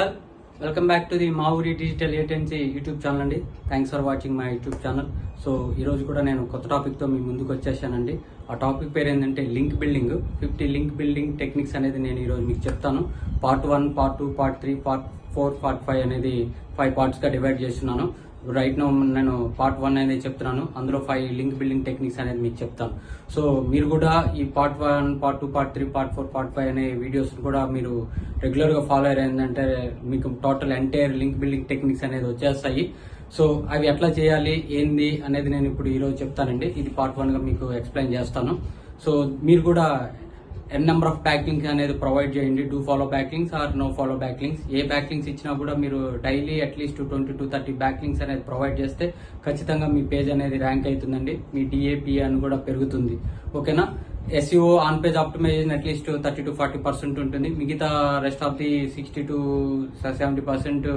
all, welcome back to the Mauri Digital Agency YouTube channel అండి. Thanks for watching my YouTube channel. So ఈరోజు కూడా నేను కొత్త టాపిక్తో మీ ముందుకు వచ్చేసానండి. ఆ టాపిక్ పేరు ఏంటంటే link building. 50 link building techniques అనేది నేను ఈరోజు మీకు చెప్తాను. Part 1, part 2, part 3, part 4, part 5 అనేది 5 పార్ట్స్గా డివైడ్ చేస్తున్నాను. రైట్ నో నేను పార్ట్ 1 అనేది చెప్తున్నాను. అందులో 5 లింక్ బిల్డింగ్ టెక్నిక్స్ అనేది మీకు చెప్తాను. సో మీరు కూడా ఈ part 1, part 2, part 3, part 4, part 5 అనే వీడియోస్ కూడా మీరు రెగ్యులర్గా ఫాలో అయ్యారు. ఏంటంటే మీకు total entire link building techniques అనేది వచ్చేస్తాయి. సో అవి ఎట్లా చేయాలి ఏంది అనేది నేను ఇప్పుడు ఈరోజు చెప్తానండి. ఇది పార్ట్ 1గా మీకు ఎక్స్ప్లెయిన్ చేస్తాను. సో మీరు కూడా ఎన్ నెంబర్ ఆఫ్ బ్యాక్లింక్స్ అనేది ప్రొవైడ్ చేయండి. Do follow backlinks or no follow backlinks. ఏ బ్యాక్లింక్స్ ఇచ్చినా కూడా మీరు డైలీ అట్లీస్ట్ 20 to 30 బ్యాక్లింక్స్ అనేది ప్రొవైడ్ చేస్తే ఖచ్చితంగా మీ పేజ్ అనేది ర్యాంక్ అవుతుందండి. మీ డిఏపి అని కూడా పెరుగుతుంది. ఓకేనా. SEO on page optimisation at least 30 to 40% ఉంటుంది. మిగతా rest of the 60 to 70%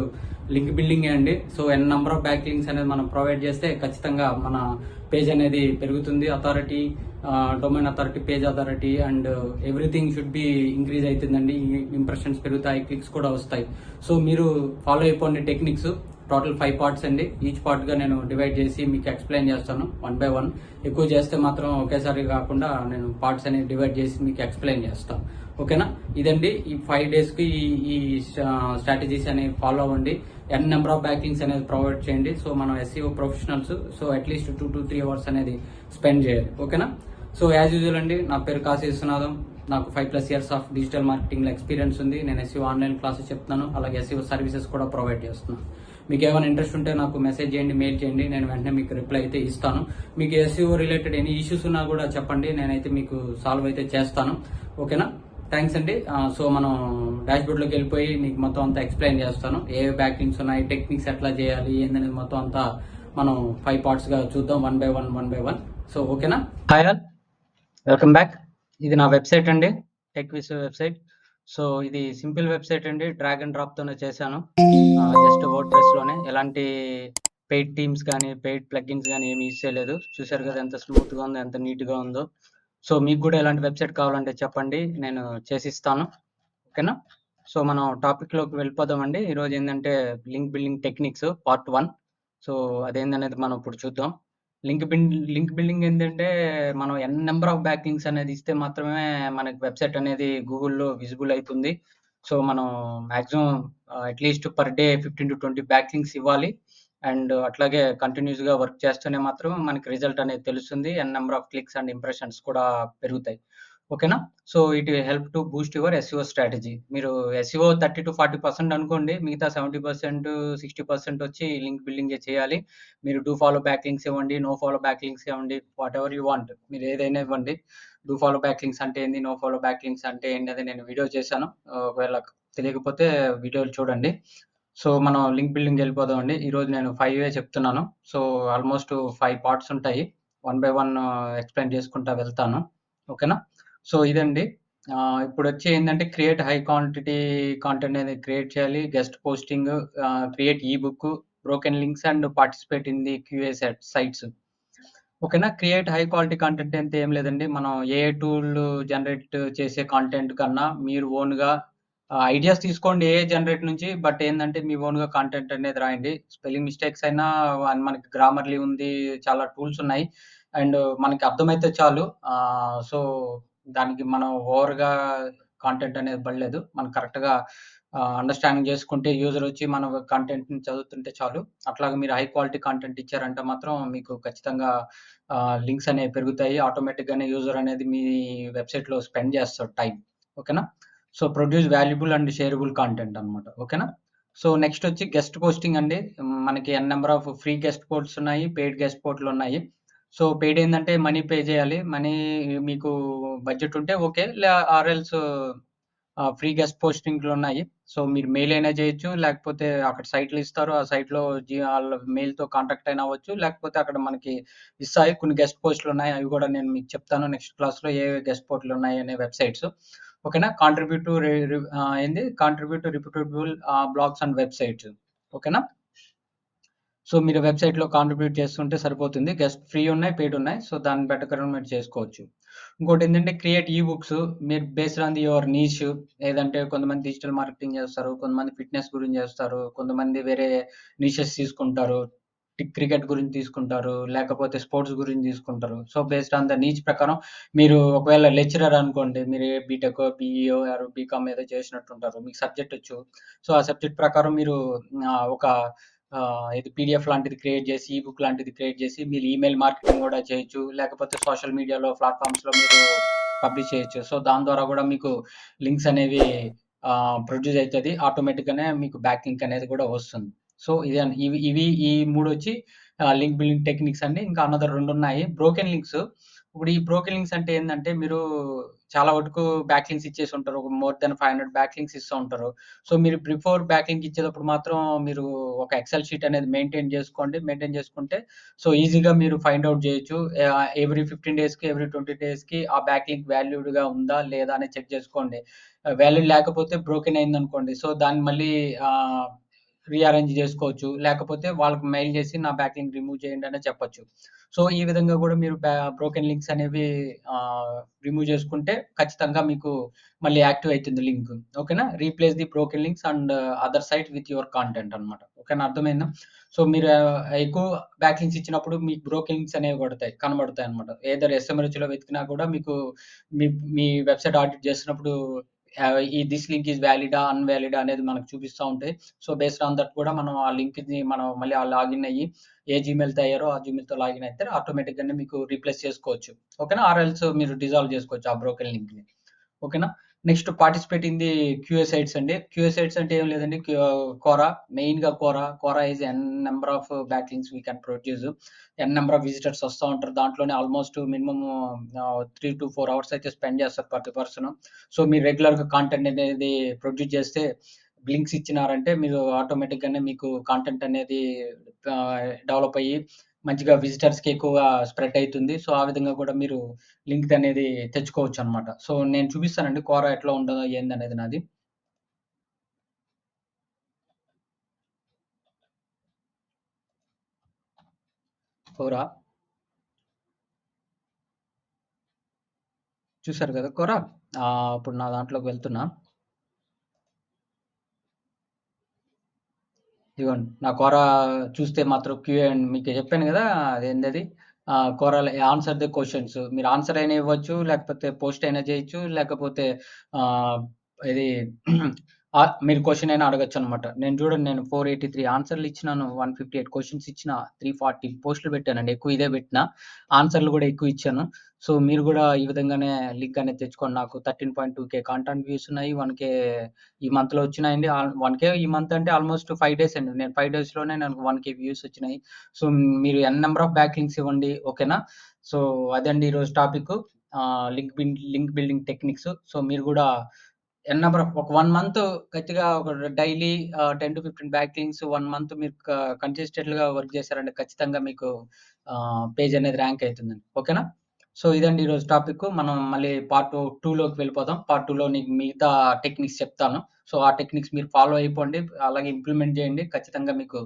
link building అండి. So n number of back links అనేది మనం ప్రొవైడ్ చేస్తే ఖచ్చితంగా మన పేజ్ అనేది పెరుగుతుంది. Authority, domain authority, page authority and everything should be increase అవుతుందండి. ఇంప్రెషన్స్ పెరుగుతాయి, క్లిక్స్ కూడా వస్తాయి. సో మీరు ఫాలో అయిపోండి టెక్నిక్స్. టోటల్ 5 పార్ట్స్ అండి. ఈచ్ పార్ట్గా నేను డివైడ్ చేసి మీకు ఎక్స్ప్లెయిన్ చేస్తాను 1 by 1. ఎక్కువ చేస్తే మాత్రం ఒకేసారి కాకుండా నేను పార్ట్స్ అనేది డివైడ్ చేసి మీకు ఎక్స్ప్లెయిన్ చేస్తాను. ఓకేనా. ఇదండి ఈ 5 డేస్కి ఈ స్ట్రాటజీస్ అనేవి ఫాలో అవ్వండి. ఎన్ నెంబర్ ఆఫ్ బ్యాక్లింగ్స్ అనేది ప్రొవైడ్ చేయండి. సో మనం SEO professionals. So at least 2 to 3 hours అనేది స్పెండ్ చేయాలి. ఓకేనా. సో యాజ్ యూజువల్ అండి, నా పేరు కాశీ విశ్వనాథం. నాకు 5+ years of digital marketing experience ఉంది. నేను ఎస్ఈఓ ఆన్లైన్ క్లాసెస్ చెప్తున్నాను, అలాగే ఎస్ఈఓ సర్వీసెస్ కూడా ప్రొవైడ్ చేస్తున్నాను. మీకు ఏమైనా ఇంట్రెస్ట్ ఉంటే నాకు మెసేజ్ చేయండి, మెయిల్ చేయండి. నేను వెంటనే మీకు రిప్లై అయితే ఇస్తాను. మీకు ఎస్ఈఓ రిలేటెడ్ ఎనీ ఇష్యూస్ ఉన్నా కూడా చెప్పండి, నేనైతే మీకు సాల్వ్ అయితే చేస్తాను. ఓకేనా. థ్యాంక్స్ అండి. సో మనం డాష్బోర్డ్లోకి వెళ్ళిపోయి మీకు మొత్తం అంతా ఎక్స్ప్లెయిన్ చేస్తాను. ఏ బ్యాక్లింక్స్ ఉన్నాయి, టెక్నిక్స్ ఎట్లా చేయాలి ఏందనేది మొత్తం అంతా మనం 5 పార్ట్స్గా చూద్దాం. 1 by 1. సో ఓకేనా. Hi all, welcome back. ఇది నా వెబ్సైట్ అండి, టెక్విస్ వెబ్సైట్. సో ఇది సింపుల్ వెబ్సైట్ అండి. డ్రాగ్ అండ్ డ్రాప్ తోనే చేశాను. జస్ట్ వర్డ్ ప్రెస్ లోనే. ఎలాంటి పెయిడ్ టీమ్స్ కానీ పెయిడ్ ప్లగిన్స్ కానీ ఏమి యూజ్ చేయలేదు. చూసారు కదా ఎంత స్మూత్ గా ఉందో, ఎంత నీట్ గా ఉందో. సో మీకు కూడా ఎలాంటి వెబ్సైట్ కావాలంటే చెప్పండి, నేను చేసిస్తాను. ఓకేనా. సో మనం టాపిక్ లోకి వెళ్ళిపోదామండి. ఈరోజు ఏంటంటే link building techniques part 1. So అదేంటనేది మనం ఇప్పుడు చూద్దాం. లింక్ బిల్డింగ్ ఏంటంటే మనం n number of back links అనేది ఇస్తే మాత్రమే మనకి వెబ్సైట్ అనేది గూగుల్లో విజిబుల్ అవుతుంది. సో మనం maximum at least per day 15 to 20 back links ఇవ్వాలి. అండ్ అట్లాగే కంటిన్యూస్ గా వర్క్ చేస్తూనే మాత్రం మనకి రిజల్ట్ అనేది తెలుస్తుంది. N number of clicks and impressions కూడా పెరుగుతాయి. ఓకేనా. So it help to boost your SEO strategy. మీరు ఎస్ఈఓ 30 to 40% అనుకోండి, మిగతా 70%, 60% వచ్చి లింక్ బిల్డింగ్ చేయాలి. మీరు డూ ఫాలో బ్యాక్ లింక్స్ ఇవ్వండి, నో ఫాలో బ్యాక్ లింక్స్ ఇవ్వండి, వాట్ ఎవర్ యూ వాంట్. మీరు ఏదైనా ఇవ్వండి. డూ ఫాలో బ్యాక్ లింక్స్ అంటే ఏంది, నో ఫాలో బ్యాక్ లింక్స్ అంటే ఏంటి అది నేను వీడియో చేశాను. ఒకవేళ తెలియకపోతే వీడియోలు చూడండి. సో మనం లింక్ బిల్డింగ్ వెళ్ళిపోదాం అండి. ఈరోజు నేను 5 చెప్తున్నాను. సో ఆల్మోస్ట్ 5 పార్ట్స్ ఉంటాయి. 1 by 1 ఎక్స్ప్లెయిన్ చేసుకుంటా వెళ్తాను. ఓకేనా. సో ఇదండి. ఇప్పుడు వచ్చి ఏంటంటే క్రియేట్ హై క్వాంటిటీ కాంటెంట్ అనేది క్రియేట్ చేయాలి. Guest posting, create ebook, broken links and participate in the QA sites. ఓకేనా. క్రియేట్ హై క్వాలిటీ కంటెంట్ అంటే ఏం లేదండి, మనం ఏ టూల్ జనరేట్ చేసే కాంటెంట్ కన్నా మీరు ఓన్గా ఐడియాస్ తీసుకోండి ఏ జనరేట్ నుంచి. బట్ ఏంటంటే మీ ఓన్గా కాంటెంట్ అనేది రాయండి. స్పెల్లింగ్ మిస్టేక్స్ అయినా మనకి గ్రామర్లీ ఉంది, చాలా టూల్స్ ఉన్నాయి. అండ్ మనకి అర్థమైతే చాలు. సో దానికి మనం ఓవర్గా కాంటెంట్ అనేది పడలేదు. మనం కరెక్ట్గా అండర్స్టాండింగ్ చేసుకుంటే యూజర్ వచ్చి మన కంటెంట్ని చదువుతుంటే చాలు. అట్లాగే మీరు హై క్వాలిటీ కంటెంట్ ఇచ్చారంటే మాత్రం మీకు ఖచ్చితంగా లింక్స్ అనేవి పెరుగుతాయి. ఆటోమేటిక్గానే యూజర్ అనేది మీ వెబ్సైట్లో స్పెండ్ చేస్తాడు టైం. ఓకేనా. So produce valuable and shareable content అనమాట. ఓకేనా. సో నెక్స్ట్ వచ్చి గెస్ట్ పోస్టింగ్ అండి. మనకి n number of free guest posts ఉన్నాయి, పెయిడ్ గెస్ట్ పోస్ట్లు ఉన్నాయి. సో పెయిడ్ ఏంటంటే మనీ పే చేయాలి. మనీ మీకు బడ్జెట్ ఉంటే ఓకే, ఆర్ఎల్స్ ఫ్రీ గెస్ట్ పోస్టింగ్లు ఉన్నాయి. సో మీరు మెయిల్ అయినా చేయొచ్చు, లేకపోతే అక్కడ సైట్లు ఇస్తారు. ఆ సైట్లో వాళ్ళ మెయిల్తో కాంటాక్ట్ అయినా అవ్వచ్చు, లేకపోతే అక్కడ మనకి ఇస్తాయి కొన్ని గెస్ట్ పోస్టులు ఉన్నాయి. అవి కూడా నేను మీకు చెప్తాను నెక్స్ట్ క్లాస్లో ఏ గెస్ట్ పోస్టులు ఉన్నాయి అనే వెబ్సైట్స్. ఓకేనా. Contribute to reputable blogs and websites. ఓకేనా. సో మీరు వెబ్‌సైట్‌లో కాంట్రిబ్యూట్ చేస్తుంటే సరిపోతుంది. జస్ట్ ఫ్రీ ఉన్నాయి, పెయిడ్ ఉన్నాయి. సో దాని ప్రకారం మీరు చేసుకోవచ్చు. ఇంకోటేంటంటే క్రియేట్ ఈ బుక్స్ మీరు బేస్డ్ ఆన్ యువర్ నీష్. ఏదంటే కొంతమంది డిజిటల్ మార్కెటింగ్ చేస్తారు. కొంతమంది ఫిట్‌నెస్ గురించి చేస్తారు. కొంతమంది వేరే నీషెస్ తీసుకుంటారు. క్రికెట్ గురించి తీసుకుంటారు. లేకపోతే స్పోర్ట్స్ గురించి తీసుకుంటారు. సో బేస్డ్ ఆన్ ద నీచ్ ప్రకారం మీరు ఒకవేళ లెక్చరర్ అనుకోండి. మీరు బీటెకో, బీఈఓ ఆర్ బీకామ్ ఏదో చేసినట్టుంటారు. మీకు సబ్జెక్ట్ వచ్చు. సో ఆ సబ్జెక్ట్ ప్రకారం మీరు ఒక ఇది పీడీఎఫ్ లాంటిది క్రియేట్ చేసి, ఈ బుక్ లాంటిది క్రియేట్ చేసి మీరు ఈమెయిల్ మార్కెటింగ్ కూడా చేయొచ్చు. లేకపోతే సోషల్ మీడియాలో ప్లాట్‌ఫార్మ్స్‌లో మీరు పబ్లిష్ చేయొచ్చు. సో దాని ద్వారా కూడా మీకు లింక్స్ అనేవి ప్రొడ్యూస్ అయితది. ఆటోమేటిక్‌గానే మీకు బ్యాక్ లింక్ అనేది కూడా వస్తుంది. సో ఇవి ఈ 3 వచ్చి లింక్ బిల్డింగ్ టెక్నిక్స్ అండి. ఇంకా అనదర్ 2 ఉన్నాయి. Broken links. ఇప్పుడు ఈ బ్రోకెన్ లింక్స్ అంటే ఏందంటే మీరు చాలా వరకు బ్యాక్ లింక్స్ ఇచ్చేసి ఉంటారు. ఒక మోర్ థాన్ 500 బ్యాక్ లింక్స్ ఇస్తా ఉంటారు. సో మీరు బిఫోర్ బ్యాక్ లింక్ ఇచ్చేటప్పుడు మాత్రం మీరు ఒక ఎక్సెల్ షీట్ అనేది మెయింటైన్ చేసుకోండి. మెయింటైన్ చేసుకుంటే సో ఈజీగా మీరు ఫైండ్ ఔట్ చేయొచ్చు. ఎవ్రీ 15 డేస్‌కి, ఎవ్రీ 20 డేస్‌కి ఆ బ్యాక్ లింక్ వాలిడ్‌గా ఉందా? లేదా? అని చెక్ చేసుకోండి. వాలిడ్ లేకపోతే బ్రోకెన్ అయిందనుకోండి. సో దాన్ని మళ్ళీ ఆహ్, రీఅరేంజ్ చేసుకోవచ్చు. లేకపోతే వాళ్ళకి మెయిల్ చేసి నా బ్యాక్ లింక్ రిమూవ్ చేయండి అని చెప్పొచ్చు. సో ఈ విధంగా కూడా మీరు బ్రోకెన్ లింక్స్ అనేవి ఆహ్, రిమూవ్ చేసుకుంటే ఖచ్చితంగా మీకు మళ్ళీ యాక్టివ్ అయితుంది లింక్. ఓకేనా? Replace the broken links and other site with your content అన్నమాట. ఓకేనా? అర్థమైందా? సో మీరు ఎక్కువ బ్యాక్ లింక్స్ ఇచ్చినప్పుడు మీకు బ్రోకెన్ లింక్స్ అనేవి కనబడతాయన్నమాట. ఎయిదర్ ఎస్ఎంహెచ్‌లో వెతికినా కూడా మీకు మీ మీ వెబ్‌సైట్ ఆడిట్ చేస్తున్నప్పుడు దిస్ లింక్ ఈస్ వాలిడా? అన్‌వాలిడా? అనేది మనకు చూపిస్తా ఉంటాయి. సో బేస్డ్ ఆన్ దట్ కూడా మనం ఆ లింక్‌ని మనం మళ్ళీ లాగిన్ అయ్యి ఏ జీమెయిల్‌తో అయ్యారో ఆ జీమెయిల్‌తో లాగిన్ అయితే ఆటోమేటిక్‌గానే మీకు రీప్లేస్ చేసుకోవచ్చు. ఓకేనా? ఆర్ ఎల్స్ మీరు డిజాల్వ్ చేసుకోవచ్చు ఆ బ్రోకెన్ లింక్‌ని. ఓకేనా? Next participate in the QA sites అండి. క్యూఏ సైట్స్ అంటే ఏం లేదండి. కోరా మెయిన్‌గా Quora is n number of back links we can produce. N number of visitors వస్తా ఉంటారు. దాంట్లోనే ఆల్‌మోస్ట్ మినిమమ్ 3-4 అవర్స్ అయితే స్పెండ్ చేస్తారు ప్రతి పర్సన్. సో మీరు రెగ్యులర్‌గా కంటెంట్ అనేది ప్రొడ్యూస్ చేస్తే లింక్స్ ఇచ్చినారంటే మీరు ఆటోమేటిక్‌గానే మీకు కంటెంట్ అనేది డెవలప్ అయ్యి మంచిగా విజిటర్స్‌కి ఎక్కువగా స్ప్రెడ్ అయితుంది. సో ఆ విధంగా కూడా మీరు లింక్ అనేది తెచ్చుకోవచ్చనమాట. సో నేను చూపిస్తానండి కోరా ఎట్లా ఉంటదో ఏందనేది నాది. కోరా చూసారు కదా కోరా? ఇప్పుడు నా దాంట్లోకి వెళ్తున్నా. ఇదిగోండి. నా కోరా చూస్తే మాత్రం క్యూఏ అండ్ మీకు చెప్పాను గదా! అదేందది కోరాలో ఆన్సర్ ది క్వెషన్స్. మీరు ఆన్సర్ అయినా ఇవ్వచ్చు, లేకపోతే పోస్ట్ అయినా చేయొచ్చు, లేకపోతే ఆహ్, ఇది మీరు క్వెషన్ అయినా అడగొచ్చనమాట. నేను 483 ఆన్సర్‌లు ఇచ్చినాను. 158 క్వెషన్స్ ఇచ్చిన. 340 పోస్ట్‌లు పెట్టానండి. ఎక్కువ ఇదే పెట్టినా. ఆన్సర్‌లు గూడా ఎక్కువ ఇచ్చాను. సో, మీరు గూడా ఈ విధంగానే లింక్ అనేది తెచ్చుకోండి. నాకు 13.2K కాంటెంట్ వ్యూస్ ఉన్నాయి. 1K ఈ మంత్‌లో వచ్చినాయండి. 1K ఈ మంత్ అంటే ఆల్‌మోస్ట్ 5 డేస్ అండి. నేను 5 డేస్‌లోనే నాకు 1K వ్యూస్ వచ్చినాయి. సో, మీరు ఎన్ నంబర్ ఆఫ్ బ్యాక్ లింక్స్ ఇవ్వండి. ఓకేనా? సో, అదండి ఈరోజు topic. Link building techniques. So, మీరు గూడా ఎన్ నంబర్ ఆఫ్ ఒక 1 మంత్ గట్టిగా ఒక డైలీ 10-15 బ్యాక్ లింక్స్ 1 మంత్ మీరు కన్సిస్టెంట్‌గా వర్క్ చేశారంటే ఖచ్చితంగా మీకు పేజ్ అనేది ర్యాంక్ అయితుందండి. ఓకేనా? సో, ఇదండి ఈరోజు టాపిక్కు. మనం మళ్ళీ పార్ట్ 2లోకి వెళ్ళిపోదాం. పార్ట్ 2లో నీకు మిగతా టెక్నిక్స్ చెప్తాను. సో, ఆ టెక్నిక్స్ మీరు ఫాలో అయిపోండి. అలాగే ఇంప్లిమెంట్ చేయండి. ఖచ్చితంగా మీకు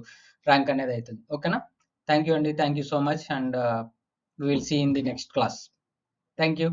ర్యాంక్ అనేది అయితుంది. ఓకేనా? థాంక్ యూ అండి. Thank you so much and we will see in the next class. Thank you.